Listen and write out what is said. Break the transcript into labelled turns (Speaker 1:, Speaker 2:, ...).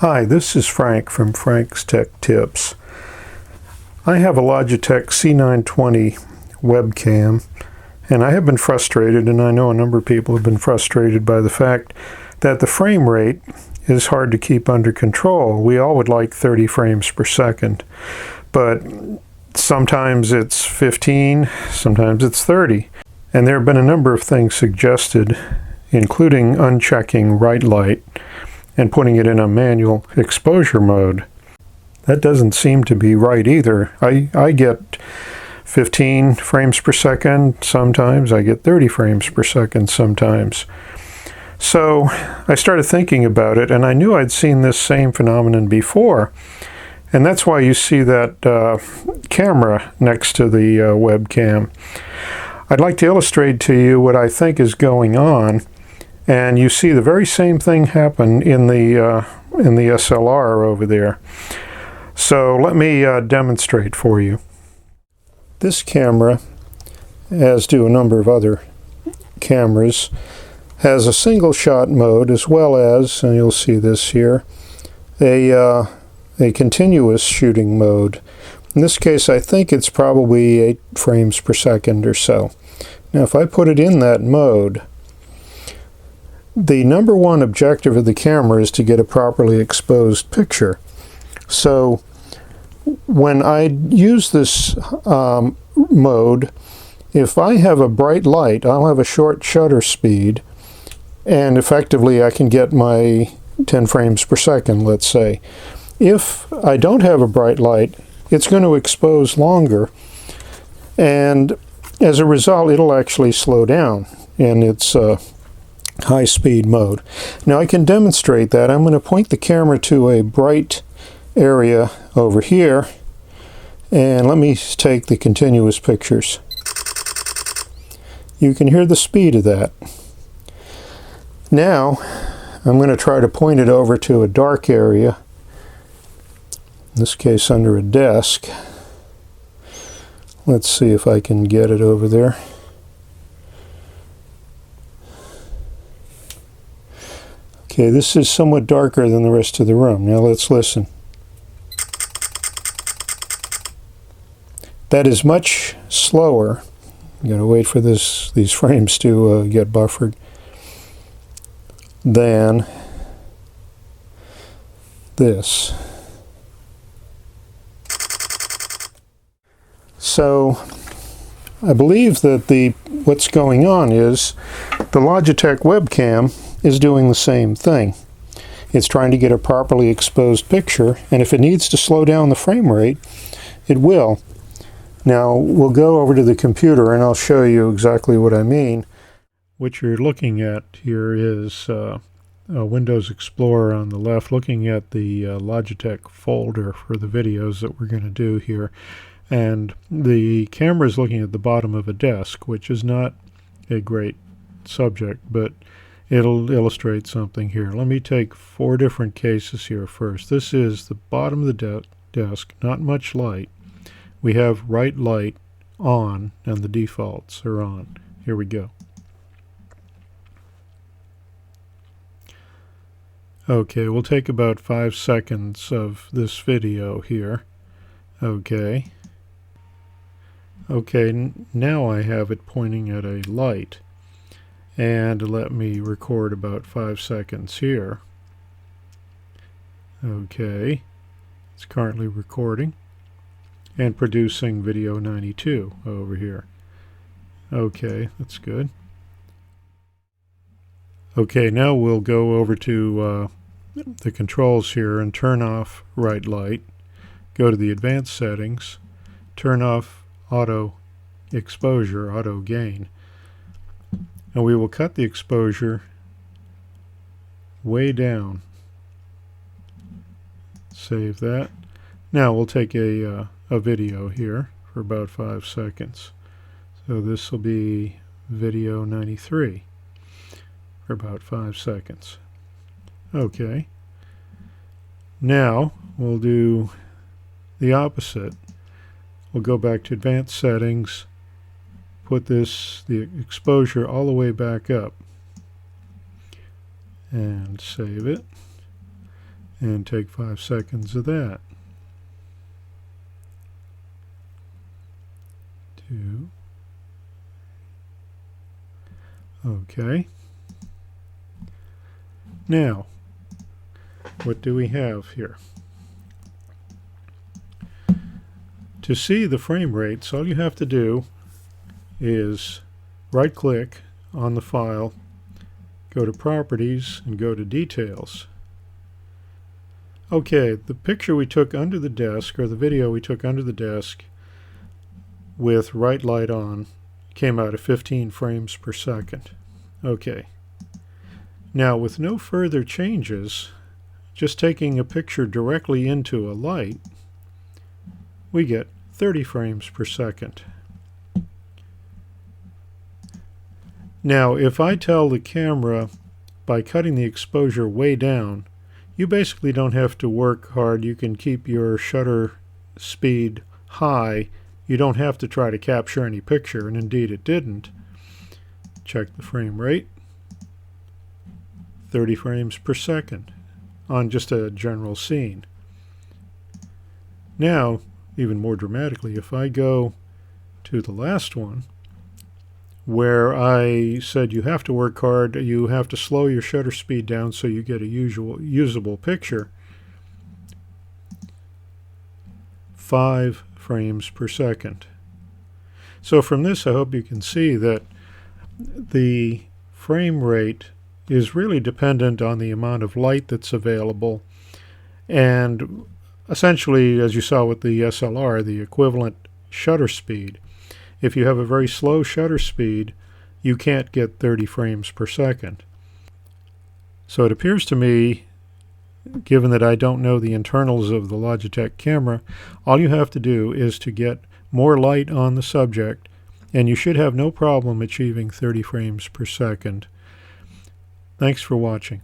Speaker 1: Hi, this is Frank from Frank's Tech Tips. I have a Logitech c920 Webcam, and I have been frustrated, and I know a number of people have been frustrated by the fact that the frame rate is hard to keep under control. We all would like 30 frames per second, but sometimes it's 15, sometimes it's 30. And there have been a number of things suggested, including unchecking right light and putting it in a manual exposure mode. That doesn't seem to be right either. I get 15 frames per second sometimes, I get 30 frames per second sometimes. So I started thinking about it, and I knew I'd seen this same phenomenon before. And that's why you see that camera next to the webcam. I'd like to illustrate to you what I think is going on. And you see the very same thing happen in the SLR over there. So let me demonstrate for you. This camera, as do a number of other cameras, has a single shot mode as well as, and you'll see this here, a continuous shooting mode. In this case, I think it's probably 8 frames per second or so. Now, if I put it in that mode, the number one objective of the camera is to get a properly exposed picture. So when I use this mode, if I have a bright light, I'll have a short shutter speed, and effectively I can get my 10 frames per second, let's say. If I don't have a bright light, it's going to expose longer, and as a result it'll actually slow down in its high-speed mode. Now I can demonstrate that. I'm going to point the camera to a bright area over here, and let me take the continuous pictures. You can hear the speed of that. Now I'm going to try to point it over to a dark area, in this case under a desk. Let's see if I can get it over there. Okay, this is somewhat darker than the rest of the room. Now let's listen. That is much slower. You gotta wait for these frames to get buffered, than this. So I believe that what's going on is the Logitech webcam is doing the same thing. It's trying to get a properly exposed picture, and if it needs to slow down the frame rate, it will. Now we'll go over to the computer and I'll show you exactly what I mean. What you're looking at here is Windows Explorer on the left, looking at the Logitech folder for the videos that we're going to do here. And the camera is looking at the bottom of a desk, which is not a great subject, but it'll illustrate something here. Let me take 4 different cases here first. This is the bottom of the desk, not much light. We have right light on, and the defaults are on. Here we go. Okay, we'll take about 5 seconds of this video here. Okay. Okay, now I have it pointing at a light. And let me record about 5 seconds here. Okay, it's currently recording and producing video 92 over here. Okay, that's good. Okay, now we'll go over to the controls here and turn off right light. Go to the advanced settings, turn off auto exposure, auto gain. And we will cut the exposure way down. Save that. Now we'll take a video here for about 5 seconds. So this will be video 93 for about 5 seconds. Okay. Now we'll do the opposite. We'll go back to advanced settings, put the exposure all the way back up, and save it. and take 5 seconds of that. 2. Okay. Now, what do we have here? To see the frame rates, all you have to do is right-click on the file, go to Properties, and go to Details. Okay, the picture we took under the desk, or the video we took under the desk with right light on, came out at 15 frames per second. Okay. Now, with no further changes, just taking a picture directly into a light, we get 30 frames per second. Now, if I tell the camera by cutting the exposure way down, you basically don't have to work hard. You can keep your shutter speed high. You don't have to try to capture any picture, and indeed it didn't. Check the frame rate. 30 frames per second on just a general scene. Now, even more dramatically, if I go to the last one, where I said you have to work hard, you have to slow your shutter speed down so you get a usable picture, 5 frames per second. So from this, I hope you can see that the frame rate is really dependent on the amount of light that's available, and essentially, as you saw with the SLR, the equivalent shutter speed. If you have a very slow shutter speed, you can't get 30 frames per second. So it appears to me, given that I don't know the internals of the Logitech camera, all you have to do is to get more light on the subject, and you should have no problem achieving 30 frames per second. Thanks for watching.